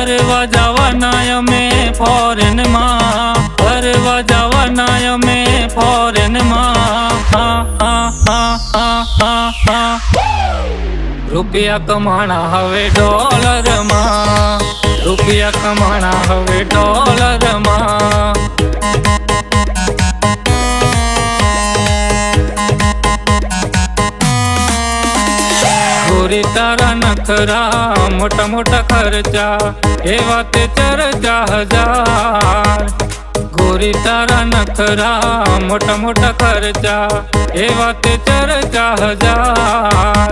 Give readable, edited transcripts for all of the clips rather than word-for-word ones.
ફરવા જવાના અમે ફોરેન માં, ફરવા જવાના અમે ફોરેન માં. રૂપિયા કમાણા હવે ડોલર માં, રૂપિયા કમાણા હવે ડોલર માં. ગોરી તારા નખરા મોટા મોટા ખર્ચા, એ વાતે ચર્ચા હજાર. ગોરી તારા નખરા મોટા મોટા ખર્ચા, એ વાતે ચર્ચા હજાર.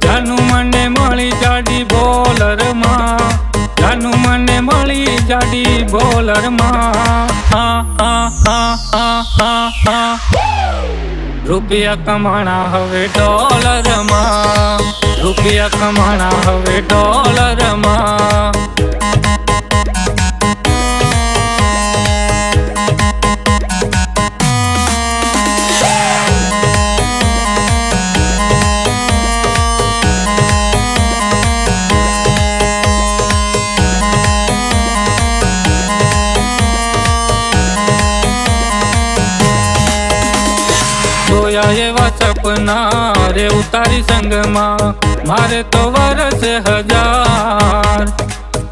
જાનું મને મળી જાડી બોલર માં, જાનું મને મળી જાડી બોલર માં. રૂપિયા કમાણા હવે ડોલર માં, રૂપિયા કમાણા હવે ડોલર માં. જોયા એવા સપના રે ઉતારી સંગમાં, મારે તો વરસ હજાર.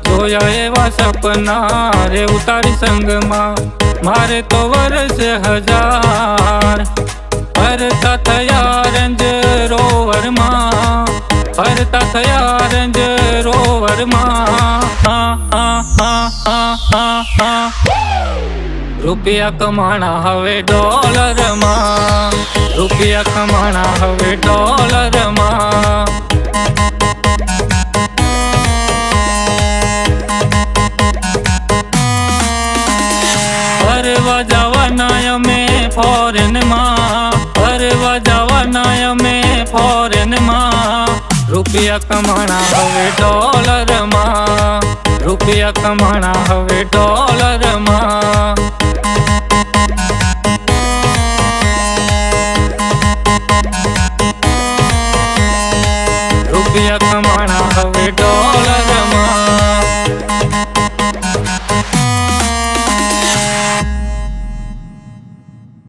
જોયા એવા સપના રે ઉતારી સંગમાં, મારે તો વરસ હજાર. ફરતા થયા રેન્જ રોવર માં, ફરતા થયા રેન્જ રોવર માં. રૂપિયા કમાણા હવે ડોલર માં, રૂપિયા કમાણા હવે ડોલર માં. ફરવા જવાના અમે ફોરેન માં, ફરવા જવાના અમે ફોરેન માં. રૂપિયા કમાણા હવે ડોલર માં, રૂપિયા કમાણા હવે ડોલર માં.